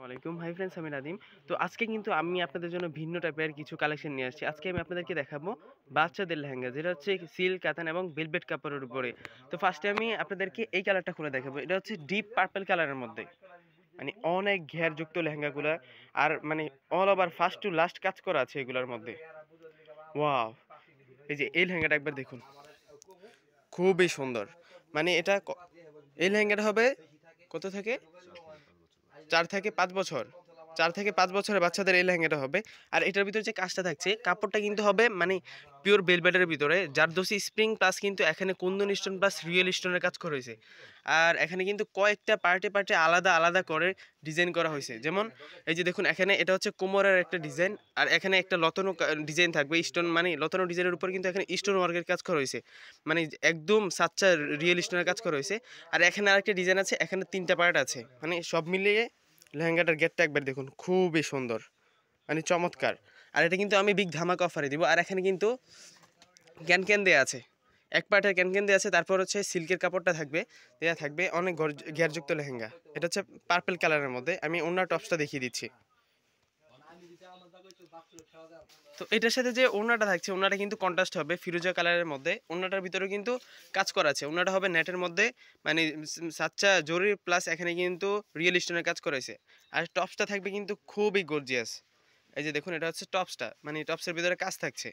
আলাইকুম। Hi friends, আমি নাদিম। তো আজকে কিন্তু আমি আপনাদের জন্য ভিন্ন টাইপের কিছু কালেকশন নিয়ে আসছি। আজকে আমি আপনাদেরকে দেখাবো বাচ্চাদের লেহেঙ্গা, যেটা হচ্ছে সিল্ক, কাতান এবং ভেলভেট কাপড়ের উপরে। তো ফার্স্টে আমি আপনাদেরকে এই কালারটা খুলে দেখাবো। এটা হচ্ছে ডিপ পার্পল কালারের মধ্যে। মানে অনেক ঘেরযুক্ত লেহেঙ্গাগুলা, আর মানে all over first to last কাজ করা আছে এগুলোর মধ্যে। ওয়াও! এই যে এই লেহেঙ্গাটা একবার দেখুন। খুবই সুন্দর। মানে এটা এই লেহেঙ্গাটা হবে কত থেকে? ৪ থেকে ৫ বছর। ৪ থেকে ৫ বছরের বাচ্চাদের এই লেহেঙ্গাটা হবে। আর এটার ভিতরে যে কাজটা থাকছে, কাপড়টা কিন্তু হবে মানে পিওর ভেলভেটের ভিতরে। জারদোসি স্প্রিং প্লাস কিন্তু এখানে কুন্দন স্টোন প্লাস রিয়েল স্টোনের কাজ করা হইছে। আর এখানে কিন্তু কয়েকটা পার্টে আলাদা, আলাদা করে ডিজাইন করা হইছে। যেমন এই যে দেখুন, এখানে এটা হচ্ছে কোমরের একটা ডিজাইন। আর এখানে একটা লতানো ডিজাইন থাকবে। স্টোন মানে লতানো ডিজাইনের উপর কিন্তু এখানে স্টোন ওয়ার্কের কাজ করা হইছে। মানে একদম সাচ্চা রিয়েল স্টোনের কাজ করা হইছে। আর এখানে আরেকটা ডিজাইন আছে, এখানে ৩ টা পার্ট আছে। মানে সব মিলিয়ে লেহেঙ্গাটার গেটটা একবার দেখুন, খুবই সুন্দর, মানে চমৎকার। আর এটা কিন্তু আমি বিগ ধামাকা অফারে দিব। আর এখানে কিন্তু ক্যান দেয়া আছে, এক পার্টের ক্যান দেয়া আছে। তারপর হচ্ছে সিল্কের কাপড়টা থাকবে, দেয়া থাকবে অনেক ঘেরযুক্ত লেহেঙ্গা। এটা হচ্ছে পার্পল কালারের মধ্যে। আমি ওনার টপসটা দেখিয়ে দিচ্ছি। তো এটার সাথে যে ওড়নাটা থাকছে, ওড়নাটা কিন্তু কন্ট্রাস্ট হবে ফিরোজা কালারের মধ্যে। ওড়নাটার ভিতরে কিন্তু কাজ করা আছে। ওড়নাটা হবে নেটের মধ্যে, মানে সাচ্চা জরি প্লাস এখানে কিন্তু রিয়েল স্টোনের কাজ করেছে। আর টপসটা থাকবে কিন্তু খুবই গর্জিয়াস। এই যে দেখুন, এটা হচ্ছে টপসটা, মানে টপসের ভিতরে কাজ থাকছে।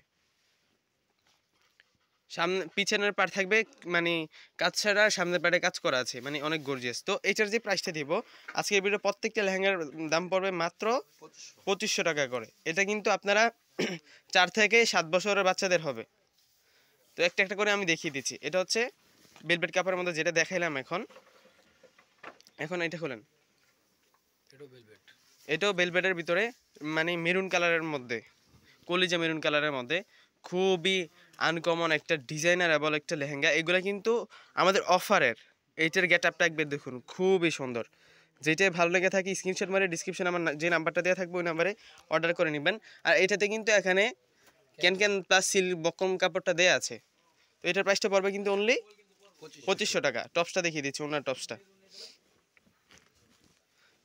সামনে পিছনের পার্ট থাকবে মানে কাজ ছাড়া, সামনের পার্টে কাজ করা আছে, মানে অনেক গর্জিয়াস। তো এটার যে প্রাইসটা দিব আজকের ভিডিও, প্রত্যেকটা লেহেঙ্গার দাম পড়বে মাত্র ২৫০০ টাকা করে। এটা কিন্তু আপনারা ৪ থেকে ৭ বছরের বাচ্চাদের হবে। তো একটা একটা করে আমি দেখিয়ে দিচ্ছি। এটা হচ্ছে ভেলভেট কাপড়ের মধ্যে যেটা দেখাইলাম। এখন এখন এটা খোলেন। এটাও ভেলভেটের ভিতরে, মানে মেরুন কালারের মধ্যে, কলিজা মেরুন কালারের মধ্যে। খুবই আনকমন একটা ডিজাইনারেবল একটা লেহেঙ্গা। এগুলো কিন্তু আমাদের অফারের। এইটার গেট আপটা একবার দেখুন, খুবই সুন্দর। যেটাই ভালো লেগে থাকে স্ক্রিনশট মারে ডিসক্রিপশনে আমার যে নাম্বারটা দেওয়া থাকবে ওই নাম্বারে অর্ডার করে নেবেন। আর এটাতে কিন্তু এখানে ক্যান প্লাস সিল্ক বকম কাপড়টা দেওয়া আছে। তো এটার প্রাইসটা পড়বে কিন্তু অনলি ২৫০০ টাকা। টপসটা দেখিয়ে দিচ্ছি, ওনার টপসটা।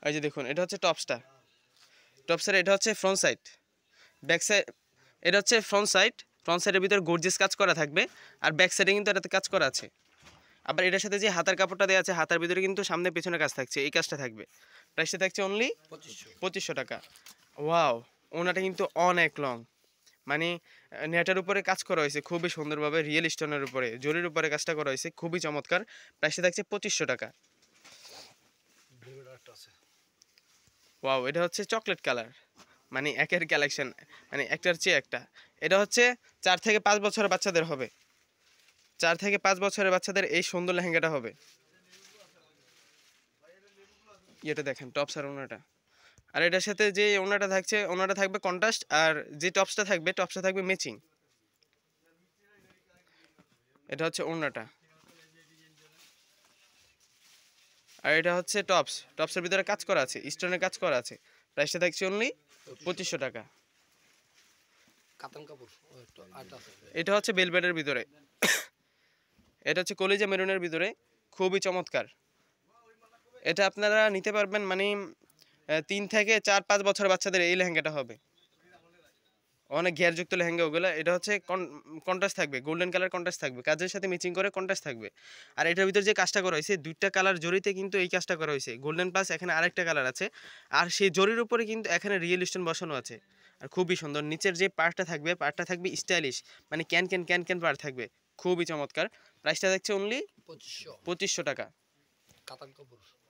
এই যে দেখুন, এটা হচ্ছে টপসটা। টপসের এটা হচ্ছে ফ্রন্ট সাইড, ব্যাক সাইড। এটা হচ্ছে ফ্রন্ট সাইড। ফ্রন্ট সাইডের ভিতরে গর্জিয়াস কাজ করা থাকবে। আর ব্যাক সাইডে কিন্তু এটাতে কাজ করা আছে। আবার এটার সাথে যে হাতার কাপড়টা দেওয়া আছে, হাতার ভিতরে কিন্তু সামনে পেছনে কাজ থাকছে, এই কাজটা থাকবে। প্রাইসটা থাকছে অনলি ২৫০০ টাকা। ওয়াও! ওনাটা কিন্তু অনেক লং, মানে নেটের উপরে কাজ করা হয়েছে খুবই সুন্দরভাবে, রিয়েল স্টোনের উপরে, জরির উপরে কাজটা করা হয়েছে, খুবই চমৎকার। প্রাইসটা থাকছে ২৫০০ টাকা। ওয়াও! এটা হচ্ছে চকলেট কালার, মানে একের কালেকশন, মানে একটার চেয়ে একটা। এটা হচ্ছে ৪ থেকে ৫ বছরের বাচ্চাদের হবে। ৪ থেকে ৫ বছরের বাচ্চাদের এই সুন্দর লেহেঙ্গাটা হবে। এটা দেখেন টপস আর ওনাটা। আর এটার সাথে যে ওনাটা থাকছে, ওনাটা থাকবে কন্ট্রাস্ট। আর যে টপসটা থাকবে, টপসটা থাকবে ম্যাচিং। এটা হচ্ছে ওনাটা। আর এটা হচ্ছে টপস। টপসের ভিতরে কাজ করা আছে, স্টোনের কাজ করা আছে। প্রাইসটা থাকছে অনলি ২৫০০ টাকা। এটা হচ্ছে বেলভেটের ভিতরে। এটা হচ্ছে কলিজা মেরুনের ভিতরে, খুবই চমৎকার। এটা আপনারা নিতে পারবেন, মানে ৩ থেকে ৪-৫ বছর বাচ্চাদের এই লেহেঙ্গাটা হবে। অনেক ঘেরযুক্ত লেহেঙ্গা ওগুলো। এটা হচ্ছে কন্ট্রাস্ট থাকবে, গোল্ডেন কালার কন্ট্রাস্ট থাকবে, কাজের সাথে ম্যাচিং করে কন্ট্রাস্ট থাকবে। আর এটার ভিতরে যে কাজটা করা হয়েছে, ২টা কালার জরিতে কিন্তু এই কাজটা করা হয়েছে, গোল্ডেন প্লাস এখানে আরেকটা কালার আছে। আর সেই জরির উপরে কিন্তু এখানে রিয়েল স্টোন বসানো আছে। আর খুবই সুন্দর। নিচের যে পার্টটা থাকবে, পার্টটা থাকবে স্টাইলিশ, মানে ক্যান পার্ট থাকবে, খুবই চমৎকার। প্রাইসটা দেখছে অনলি ২৫০০ টাকা।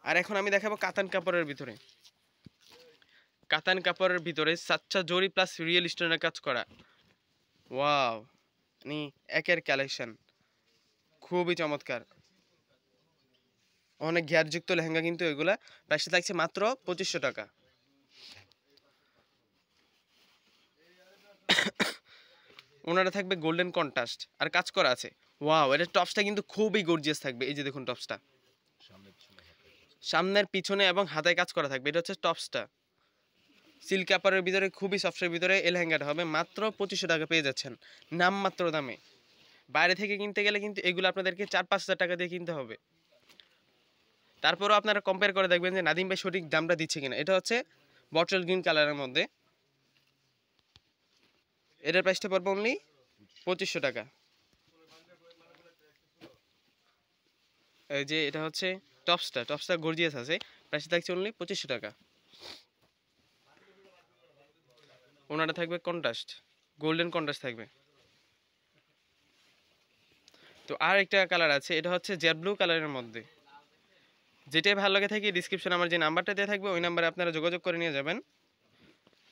আর এখন আমি দেখাবো কাতান কাপড়ের ভিতরে। কাতান কাপড়ের ভিতরে সাচ্চা জরি প্লাস রিয়েল স্টোনের কাজ করা। ওয়াও! মানে একের কালেকশন, খুবই চমৎকার। অনেক ঘেরযুক্ত লেহেঙ্গা কিন্তু এগুলা। প্রাইসটা থাকছে মাত্র ২৫০০ টাকা। ওনারা থাকবে গোল্ডেন কন্ট্রাস্ট আর কাজ করা আছে। ওয়াও! এটার টপসটা কিন্তু খুবই গর্জিয়াস থাকবে। এই যে দেখুন টপসটা, সামনের পিছনে এবং হাতায় কাজ করা থাকবে। এটা হচ্ছে টপসটা। সিল্ক কাপড়ের ভিতরে, খুবই সফটের ভিতরে এই লেহেঙ্গাটা হবে। মাত্র ২৫০০ টাকা পেয়ে যাচ্ছেন, নামমাত্র দামে। বাইরে থেকে কিনতে গেলে কিন্তু এগুলো আপনাদেরকে ৪-৫ হাজার টাকা দিয়ে কিনতে হবে। তারপরেও আপনারা কম্পেয়ার করে দেখবেন যে নাদিম ভাই সঠিক দামটা দিচ্ছে কিনা। এটা হচ্ছে বটল গ্রিন কালারের মধ্যে, এটার প্রাইসটা পড়বে অনলি 2500 টাকা। এই যে এটা হচ্ছে টপসটা গর্জিয়াস আছে, প্রাইসটা থাকছে অনলি 2500 টাকা। ওনাটা থাকবে কন্ট্রাস্ট, গোল্ডেন কন্ট্রাস্ট থাকবে। তো আর একটা কালার আছে, এটা হচ্ছে জেড ব্লু কালারের মধ্যে। যেটাই ভালো লাগে থাকে ডিসক্রিপশনে আমার যে নাম্বারটা দেওয়া থাকবে ওই নাম্বারে আপনারা যোগাযোগ করে নিয়ে যাবেন।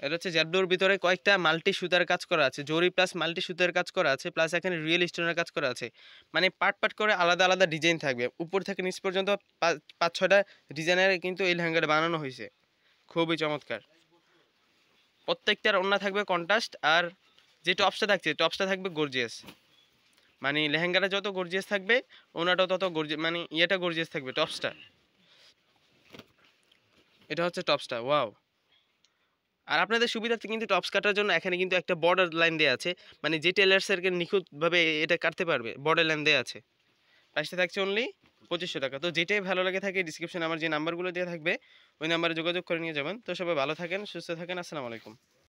এটা হচ্ছে জেড ব্লুর ভিতরে কয়েকটা মাল্টি সুতার কাজ করা আছে, জরি প্লাস মাল্টি সুতার কাজ করা আছে, প্লাস এখানে রিয়েল স্টোনের কাজ করা আছে। মানে পার্ট পার্ট করে আলাদা আলাদা ডিজাইন থাকবে, উপর থেকে নিচ পর্যন্ত 5-6টা ডিজাইনের কিন্তু এই লেহেঙ্গাটা বানানো হয়েছে, খুবই চমৎকার। প্রত্যেকটার ওড়না থাকবে কন্ট্রাস্ট, আর যে টপসটা থাকবে গর্জিয়াস। মানে লেহেঙ্গাটা যত গর্জিয়াস থাকবে ওনাটাও তত গর্জিয়াস, মানে ইয়েটা গর্জিয়াস থাকবে টপসটা। এটা হচ্ছে টপসটা, ওয়াও। আর আপনাদের সুবিধার্থে কিন্তু টপস কাটার জন্য এখানে কিন্তু একটা বর্ডার লাইন দেওয়া আছে, মানে যে টেলার্সেরকে নিখুঁতভাবে এটা কাটতে পারবে বর্ডার লাইন দেওয়া আছে। প্রাইসটা থাকছে অনলি 2500 টাকা। তো যেটাই ভালো লাগে থাকে ডিসক্রিপশনে আমার যে নাম্বারগুলো দেওয়া থাকবে ওই নাম্বারে যোগাযোগ করে নিয়ে যাবেন। তো সবাই ভালো থাকেন, সুস্থ থাকেন, আসসালামু আলাইকুম।